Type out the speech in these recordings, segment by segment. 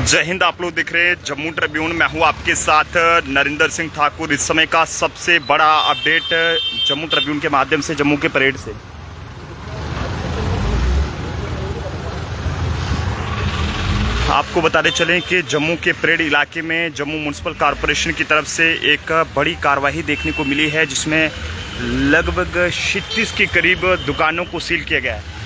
जय हिंद। आप लोग देख रहे हैं जम्मू ट्रिब्यून। मैं हूं आपके साथ नरेंद्र सिंह ठाकुर। इस समय का सबसे बड़ा अपडेट जम्मू ट्रिब्यून के माध्यम से जम्मू के परेड से आपको बताते चलें कि जम्मू के परेड इलाके में जम्मू म्युनिसिपल कॉरपोरेशन की तरफ से एक बड़ी कार्रवाई देखने को मिली है, जिसमें लगभग 36 के करीब दुकानों को सील किया गया है।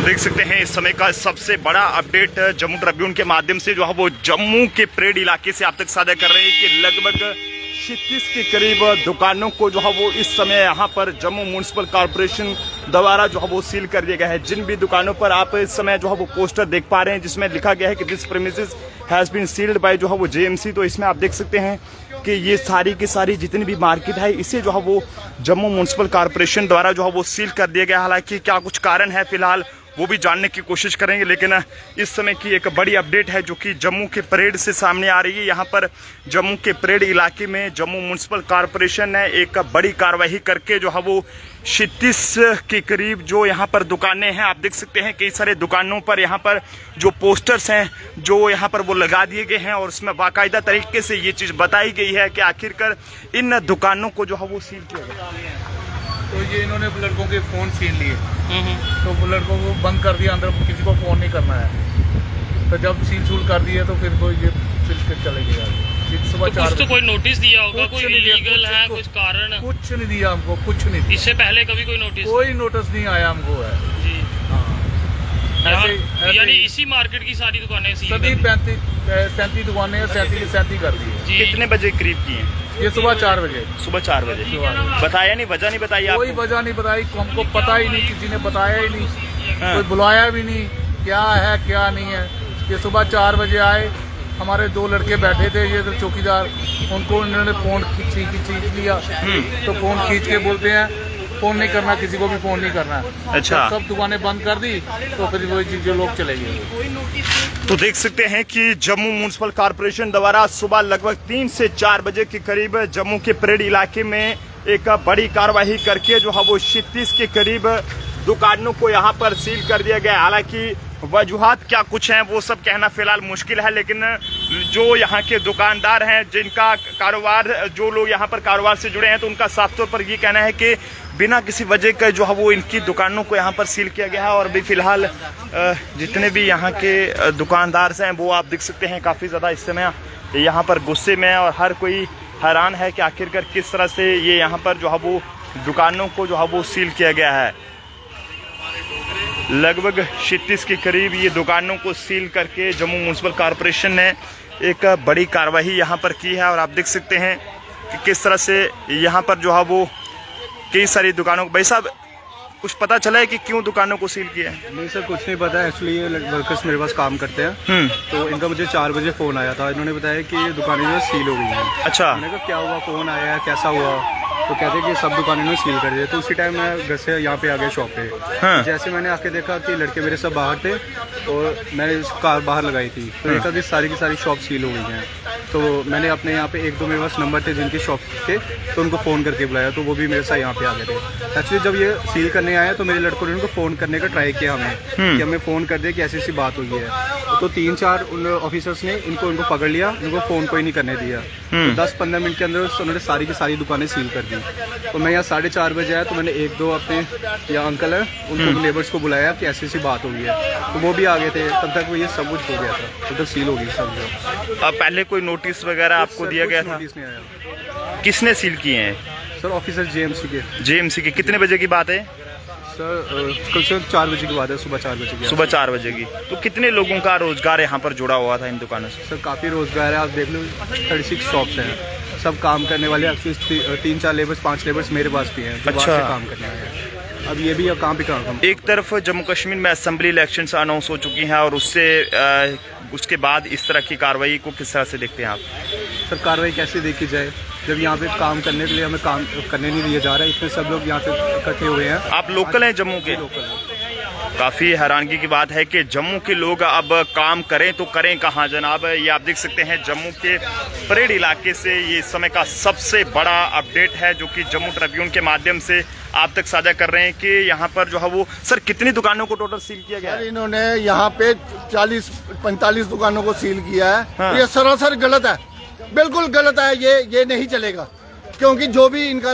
देख सकते हैं इस समय का सबसे बड़ा अपडेट जम्मू ट्रिब्यून के माध्यम से जो है वो जम्मू के परेड इलाके से आप तक साझा कर रहे हैं कि लगभग 36 के करीब दुकानों को जो है वो इस समय यहाँ पर जम्मू म्युनिसिपल कॉरपोरेशन द्वारा जो है वो सील कर दिया गया है। जिन भी दुकानों पर आप इस समय जो है वो पोस्टर देख पा रहे हैं जिसमें लिखा गया है कि this premises has been sealed by जो है वो जेएमसी, तो इसमें आप देख सकते हैं कि ये सारी की सारी जितनी भी मार्केट है इसे जो है वो जम्मू म्युनिसिपल कॉरपोरेशन द्वारा जो है वो सील कर दिया गया। हालांकि क्या कुछ कारण है फिलहाल वो भी जानने की कोशिश करेंगे, लेकिन इस समय की एक बड़ी अपडेट है जो कि जम्मू के परेड से सामने आ रही है। यहाँ पर जम्मू के परेड इलाके में जम्मू म्युनिसिपल कॉरपोरेशन ने एक बड़ी कार्रवाई करके जो है वो 36 के करीब जो यहाँ पर दुकानें हैं, आप देख सकते हैं कई सारे दुकानों पर यहाँ पर जो पोस्टर्स हैं जो यहाँ पर वो लगा दिए गए हैं और उसमें बाकायदा तरीके से ये चीज़ बताई गई है कि आखिरकार इन दुकानों को जो है वो सील किया गया। तो ये इन्होंने लड़कों के फ़ोन छीन लिए, तो लड़कों को बंद कर दिया, अंदर किसी को फ़ोन नहीं करना है। तो जब सील छूल कर दिए तो फिर ये फिर चले गए। सुबह तो कुछ तो कोई नोटिस दिया होगा, कोई इलीगल है, कुछ कारण? कुछ नहीं दिया हमको, कुछ नहीं दिया। इससे पहले कभी कोई नोटिस नहीं आया हमको है जी। ऐसे यानी इसी मार्केट की सारी दुकानें सील सभी 35 दुकानें 37 कर दी है। कितने बजे करीब की हैं? ये सुबह 4 बजे। सुबह 4 बजे। बताया नहीं, वजह नहीं बताई आपको? कोई वजह नहीं बताई, हमको पता ही नहीं, किसी ने बताया ही नहीं, कोई बुलाया भी नहीं, क्या है क्या नहीं है। ये सुबह 4 बजे आए, हमारे 2 लड़के बैठे थे ये तो चौकीदार, उनको इन्होंने फ़ोन खींच लिया। तो फ़ोन खींच के बोलते हैं फ़ोन नहीं करना, किसी को भी फ़ोन नहीं करना। अच्छा। सब दुकानें बंद कर दी तो फिर वही चीज़ें लोग चले गए। तो देख सकते हैं कि जम्मू म्युनिसिपल कॉरपोरेशन द्वारा सुबह लगभग 3 से 4 बजे के करीब जम्मू के परेड इलाके में एक बड़ी कार्रवाई करके जो है वो 36 के करीब दुकानों को यहाँ पर सील कर दिया गया। हालांकि वजूहात क्या कुछ हैं वो सब कहना फिलहाल मुश्किल है, लेकिन जो यहाँ के दुकानदार हैं जिनका कारोबार, जो लोग यहाँ पर कारोबार से जुड़े हैं, तो उनका साफ तौर पर ये कहना है कि बिना किसी वजह का जो है वो इनकी दुकानों को यहाँ पर सील किया गया है। और अभी फिलहाल जितने भी यहाँ के दुकानदार हैं वो आप देख सकते हैं काफ़ी ज़्यादा इस समय यहाँ पर गुस्से में है और हर कोई हैरान है कि आखिरकार किस तरह से ये यहाँ पर जो है वो दुकानों को जो है वो सील किया गया है। लगभग 36 के करीब ये दुकानों को सील करके जम्मू म्युनिसिपल कॉरपोरेशन ने एक बड़ी कार्रवाई यहाँ पर की है। और आप देख सकते हैं कि किस तरह से यहाँ पर जो है वो कई सारी दुकानों को, भाई साहब कुछ पता चला है कि क्यों दुकानों को सील किया है? नहीं सर, कुछ नहीं पता। एक्चुअली ये वर्कर्स मेरे पास काम करते हैं, तो इनका मुझे 4 बजे फ़ोन आया था। इन्होंने बताया कि ये दुकानें जो सील हो गई हैं। अच्छा। मैंने कहा क्या हुआ, फ़ोन आया है, कैसा हुआ? तो कहते हैं कि सब दुकानें इन्होंने सील कर दिए। तो उसी टाइम मैं घर से यहाँ पे आ गया शॉप पे। हाँ। जैसे मैंने आके देखा कि लड़के मेरे सब बाहर थे और मैंने कार बाहर लगाई थी, तो देखा कि सारी की सारी शॉप सील हो गई हैं। तो मैंने अपने यहाँ पे 1-2 मेरे पास नंबर थे जिनकी शॉप के, तो उनको फ़ोन करके बुलाया, तो वो भी मेरे साथ यहाँ पे आ गए थे। एक्चुअली जब ये सील करने आए तो मेरे लड़कों ने उनको फ़ोन करने का ट्राई किया हमें कि हमें फ़ोन कर दे कि ऐसी ऐसी बात हुई है। तो 3-4 उन ऑफिसर्स ने इनको पकड़ लिया, इनको फ़ोन कोई नहीं करने दिया। तो 10-15 मिनट के अंदर उन्होंने सारी की सारी दुकानें सील कर दी। तो मैं यहाँ 4:30 बजे आया, तो मैंने 1-2 अपने या अंकल है उनको लेबर्स को बुलाया कि ऐसी ऐसी बात हो गई है, तो वो भी आ गए थे। तब तक वो ये सब कुछ हो गया था, तो सील हो गई सब। अब पहले कोई नोटिस वगैरह आपको दिया गया था? नोटिस नहीं आया। किसने सील किए हैं? सर ऑफिसर जेएमसी के। कितने बजे की बात है? सर कल से 4 बजे की बात है, सुबह 4 बजे की। सुबह 4 बजे की। तो कितने लोगों का रोजगार यहाँ पर जुड़ा हुआ था इन दुकानों से? सर काफ़ी रोजगार है, आप देख लो 36 शॉप्स हैं, सब काम करने वाले। एक्चुअली 3-4 लेबर्स 5 लेबर्स मेरे पास भी हैं जो बाहर से काम करने वाले हैं। अब ये भी अब कहाँ पे काम। एक तरफ जम्मू कश्मीर में असेंबली इलेक्शंस अनाउंस हो चुकी हैं और उसके बाद इस तरह की कार्रवाई को किस तरह से देखते हैं आप? सर कार्रवाई कैसे देखी जाए, जब यहाँ पे काम करने के लिए हमें काम करने नहीं दिया जा रहा है, इतने सब लोग यहाँ पे इकट्ठे हुए हैं। आप लोकल हैं जम्मू के? लोकल है। काफ़ी हैरानगी की बात है कि जम्मू के लोग अब काम करें तो करें कहाँ जनाब। ये आप देख सकते हैं जम्मू के परेड इलाके से ये इस समय का सबसे बड़ा अपडेट है जो कि जम्मू ट्रिब्यून के माध्यम से आप तक साझा कर रहे हैं कि यहाँ पर जो है वो सर कितनी दुकानों को टोटल सील किया गया है? इन्होंने यहाँ पे 40-45 दुकानों को सील किया है। हाँ। ये सरासर गलत है, बिल्कुल गलत है। ये नहीं चलेगा, क्योंकि जो भी इनका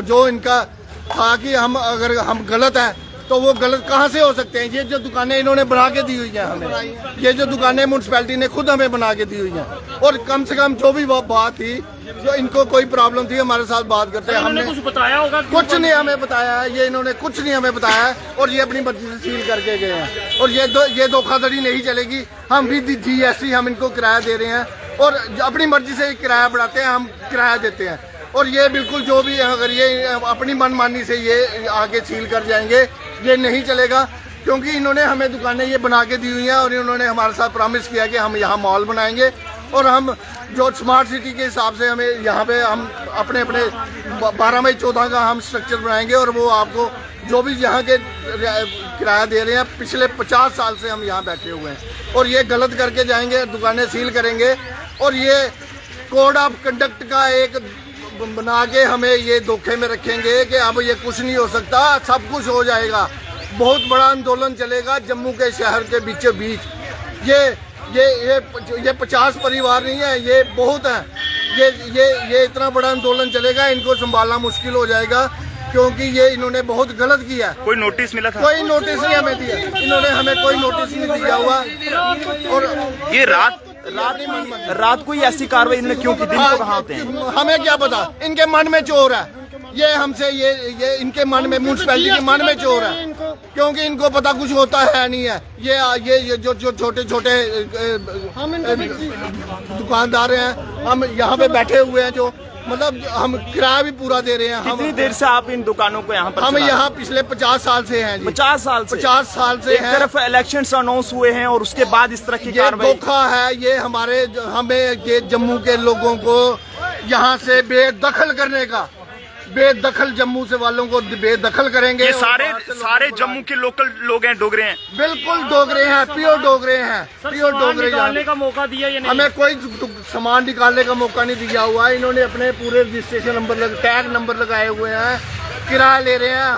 जो इनका था कि अगर हम गलत है तो वो गलत कहाँ से हो सकते हैं। ये जो दुकानें इन्होंने बना के दी हुई हैं हमें, ये जो दुकानें म्यूनसिपैलिटी ने खुद हमें बना के दी हुई हैं, और कम से कम जो भी बात थी, जो इनको कोई प्रॉब्लम थी हमारे साथ बात करते हैं। हमने कुछ बताया होगा? कुछ नहीं हमें बताया है, ये इन्होंने कुछ नहीं हमें बताया है, और ये अपनी मर्जी से सील करके गए हैं। और ये धोखाधड़ी नहीं चलेगी। हम भी GST हम इनको किराया दे रहे हैं, और अपनी मर्जी से किराया बढ़ाते हैं, हम किराया देते हैं। और ये बिल्कुल जो भी अगर ये अपनी मनमानी से ये आगे सील कर जाएंगे, ये नहीं चलेगा। क्योंकि इन्होंने हमें दुकानें ये बना के दी हुई हैं, और इन्होंने हमारे साथ प्रॉमिस किया कि हम यहाँ मॉल बनाएंगे, और हम जो स्मार्ट सिटी के हिसाब से हमें यहाँ पे हम अपने 12 मई 14 का हम स्ट्रक्चर बनाएंगे। और वो आपको जो भी यहाँ के किराया दे रहे हैं, पिछले 50 साल से हम यहाँ बैठे हुए हैं, और ये गलत करके जाएंगे, दुकानें सील करेंगे। और ये कोड ऑफ कंडक्ट का एक बना के हमें ये धोखे में रखेंगे कि अब ये कुछ नहीं हो सकता, सब कुछ हो जाएगा। बहुत बड़ा आंदोलन चलेगा जम्मू के शहर के बीचों बीच। ये 50 परिवार नहीं है, ये बहुत है। ये इतना बड़ा आंदोलन चलेगा, इनको संभालना मुश्किल हो जाएगा, क्योंकि ये इन्होंने बहुत गलत किया। कोई नोटिस मिला था? कोई नोटिस नहीं हमें दिया, इन्होंने हमें कोई नोटिस नहीं दिया हुआ। और ये रात को ही ऐसी कार्रवाई इन्होंने क्यों की? दिन को कहाँ होते हैं? हमें क्या पता, इनके मन में चोर है। ये हमसे ये इनके मन में, म्यूनसिपैलिटी के मन में चोर है, क्योंकि इनको पता कुछ होता है नहीं है। ये जो छोटे दुकानदार हैं, हम यहाँ पे बैठे हुए हैं, जो मतलब हम किराया भी पूरा दे रहे हैं। कितनी देर से आप इन दुकानों को यहाँ पर? हम यहाँ पिछले 50 साल से हैं जी। 50 साल से? 50 साल से एक तरफ इलेक्शंस अनाउंस हुए हैं और उसके बाद इस तरह की कार्रवाई। धोखा है ये हमें ये जम्मू के लोगों को यहाँ से बेदखल करने का। बेदखल जम्मू से वालों को बेदखल करेंगे। ये सारे जम्मू के लोकल लोग हैं, डोगरे हैं? बिल्कुल डोगरे हैं, प्योर डोगरे हैं, प्योर डोगरे। निकालने का मौका दिया या नहीं? हमें कोई सामान निकालने का मौका नहीं दिया हुआ है। इन्होंने अपने पूरे रजिस्ट्रेशन नंबर टैग नंबर लगाए हुए हैं, किराया ले रहे हैं।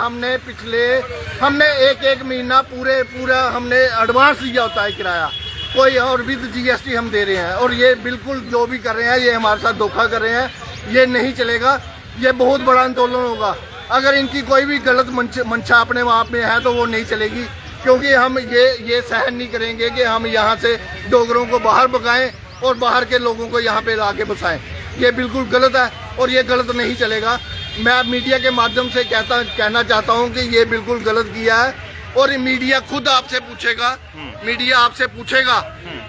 हमने एक महीना पूरा हमने एडवांस दिया होता है किराया, कोई और भी GST हम दे रहे हैं। और ये बिल्कुल जो भी कर रहे हैं, ये हमारे साथ धोखा कर रहे हैं। ये नहीं चलेगा, ये बहुत बड़ा आंदोलन होगा। अगर इनकी कोई भी गलत मंशा अपने वहाँ पे है तो वो नहीं चलेगी, क्योंकि हम ये सहन नहीं करेंगे कि हम यहाँ से डोगरों को बाहर भगाएं और बाहर के लोगों को यहाँ पे लाके बसाएं। ये बिल्कुल गलत है, और ये गलत नहीं चलेगा। मैं मीडिया के माध्यम से कहना चाहता हूँ कि ये बिल्कुल गलत किया है, और मीडिया खुद आपसे पूछेगा, मीडिया आपसे पूछेगा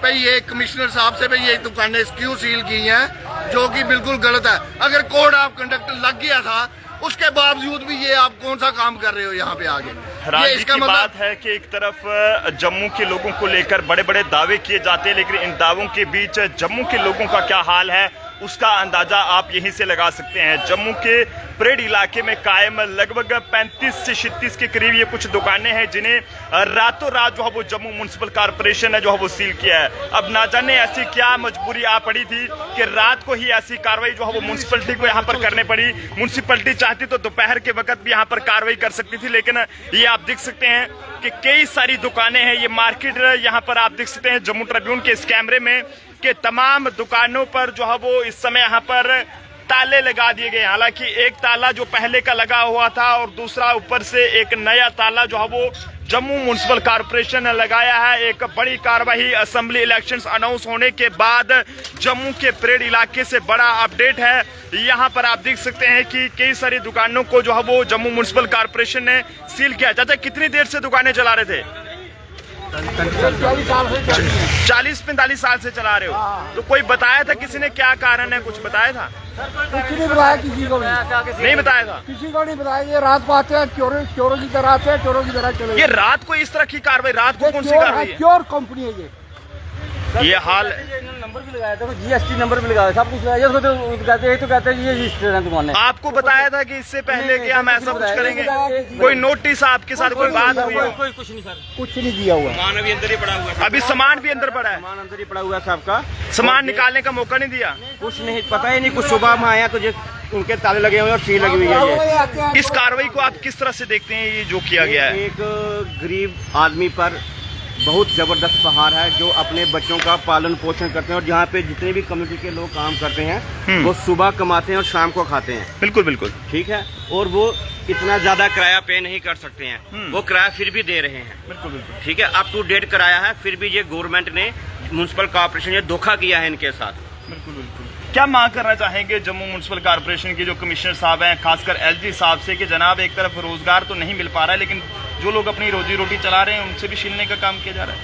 भाई ये कमिश्नर साहब से, भाई ये दुकानें क्यों सील की हैं, जो कि बिल्कुल गलत है। अगर कोड ऑफ कंडक्ट लग गया था, उसके बावजूद भी ये आप कौन सा काम कर रहे हो यहाँ पे आगे? ये इसका मतलब बात है कि एक तरफ जम्मू के लोगों को लेकर बड़े बड़े दावे किए जाते हैं, लेकिन इन दावों के बीच जम्मू के लोगों का क्या हाल है उसका अंदाजा आप यहीं से लगा सकते हैं। जम्मू के परेड इलाके में कायम लगभग 35 से 36 के करीब ये कुछ दुकानें हैं जिन्हें रातों रात जो है वो जम्मू म्युनिसिपल कॉर्पोरेशन ने जो है वो सील किया है। अब ना जाने ऐसी क्या मजबूरी आ पड़ी थी कि रात को ही ऐसी कार्रवाई जो है वो म्युनिसिपलिटी को यहाँ पर करने पड़ी। म्युनिसिपलिटी चाहती तो दोपहर के वक्त भी यहाँ पर कार्रवाई कर सकती थी, लेकिन ये आप देख सकते हैं कि कई सारी दुकानें हैं। ये मार्केट यहाँ पर आप देख सकते हैं जम्मू ट्रिब्यून के इस कैमरे में कि तमाम दुकानों पर जो है वो इस समय यहाँ पर ताले लगा दिए गए। हालांकि एक ताला जो पहले का लगा हुआ था और दूसरा ऊपर से एक नया ताला जो है वो जम्मू म्युनिसिपल कॉर्पोरेशन ने लगाया है। एक बड़ी कार्रवाई असेंबली इलेक्शंस अनाउंस होने के बाद जम्मू के परेड इलाके से बड़ा अपडेट है। यहाँ पर आप देख सकते हैं कि कई सारी दुकानों को जो है वो जम्मू म्युनिसिपल कॉर्पोरेशन ने सील किया। चाचा कितनी देर से दुकानें चला रहे थे? 40-45 साल से चला रहे हो। तो कोई बताया था, किसी ने क्या कारण है, कुछ बताया था? कुछ नहीं बताया, किसी को नहीं बताया था, किसी को नहीं बताया। ये रात को आते हैं, चोरों की तरह आते हैं, चोरों की तरह चले। ये रात को इस तरह की कार्रवाई, रात को कौन सी कार्रवाई है? क्योर कंपनी है ये हाल लगाया था, GST नंबर भी लगाया, सब कुछ लगाया, तो कहते हैं ये रजिस्टर है दुकान। आपको बताया था कि इससे पहले कि हम ऐसा कुछ करेंगे? कोई नोटिस आपके साथ कोई बात हुई? कोई कुछ नहीं सर, कुछ नहीं दिया हुआ। सामान अभी अंदर ही पड़ा हुआ है। अभी सामान भी अंदर पड़ा है? सामान अंदर ही पड़ा हुआ है सबका। सामान निकालने का मौका नहीं दिया? कुछ नहीं, पता ही नहीं, कुछ सुबह में आया तो उनके ताले लगे हुए और सील लगी हुई है। इस कार्रवाई को आप किस तरह से देखते हैं, ये जो किया गया है? एक गरीब आदमी पर बहुत जबरदस्त प्रहार है, जो अपने बच्चों का पालन पोषण करते हैं और जहाँ पे जितने भी कम्युनिटी के लोग काम करते हैं वो सुबह कमाते हैं और शाम को खाते हैं। बिल्कुल बिल्कुल ठीक है, और वो इतना ज्यादा किराया पे नहीं कर सकते हैं, वो किराया फिर भी दे रहे हैं। बिल्कुल बिल्कुल ठीक है, अप टू डेट किराया है, फिर भी ये गवर्नमेंट ने, म्युनिसिपल कॉर्पोरेशन ने धोखा किया है इनके साथ। बिल्कुल बिल्कुल। क्या मांग करना चाहेंगे जम्मू म्युनिसिपल कॉर्पोरेशन के जो कमिश्नर साहब हैं, खासकर एलजी साहब से, कि जनाब एक तरफ रोजगार तो नहीं मिल पा रहा है, लेकिन जो लोग अपनी रोजी रोटी चला रहे हैं उनसे भी छीनने का काम किया जा रहा है?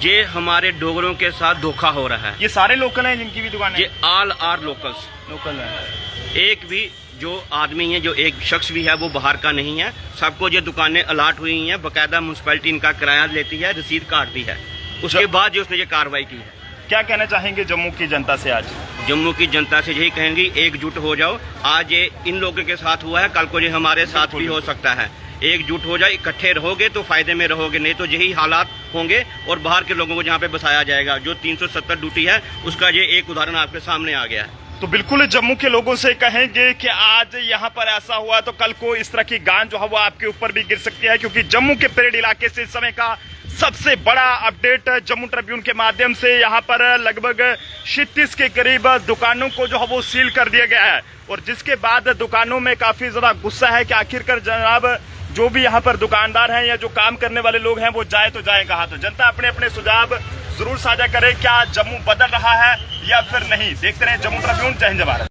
ये हमारे डोगरों के साथ धोखा हो रहा है। ये सारे लोकल हैं जिनकी भी दुकान है? ये ऑल आर लोकल्स, लोकल है। एक भी जो आदमी है, जो एक शख्स भी है वो बाहर का नहीं है। सबको ये दुकानें अलाट हुई हैं, बाकायदा म्युनिसिपैलिटी इनका किराया लेती है, रसीद काटती है, उसके बाद जो उसने ये कार्रवाई की है। क्या कहना चाहेंगे जम्मू की जनता से आज? जम्मू की जनता से यही कहेंगे, एकजुट हो जाओ। आज ये इन लोगों के साथ हुआ है, कल को ये हमारे साथ भी हो सकता है। एकजुट हो जाए, इकट्ठे रहोगे तो फायदे में रहोगे, नहीं तो यही हालात होंगे और बाहर के लोगों को जहाँ पे बसाया जाएगा। जो 370 ड्यूटी है उसका ये एक उदाहरण आपके सामने आ गया है। तो बिल्कुल जम्मू के लोगों से कहेंगे कि आज यहाँ पर ऐसा हुआ तो कल को इस तरह की गांज जो है वो आपके ऊपर भी गिर सकती है, क्योंकि जम्मू के परेड इलाके से इस समय का सबसे बड़ा अपडेट जम्मू ट्रिब्यून के माध्यम से यहाँ पर लगभग 36 के करीब दुकानों को जो है वो सील कर दिया गया है, और जिसके बाद दुकानों में काफी ज्यादा गुस्सा है कि आखिरकार जनाब जो भी यहाँ पर दुकानदार हैं या जो काम करने वाले लोग हैं वो जाए तो जाए कहाँ। तो जनता अपने अपने सुझाव जरूर साझा करे, क्या जम्मू बदल रहा है या फिर नहीं। देखते रहे जम्मू ट्रिब्यून। जय हिंद, जय भारत।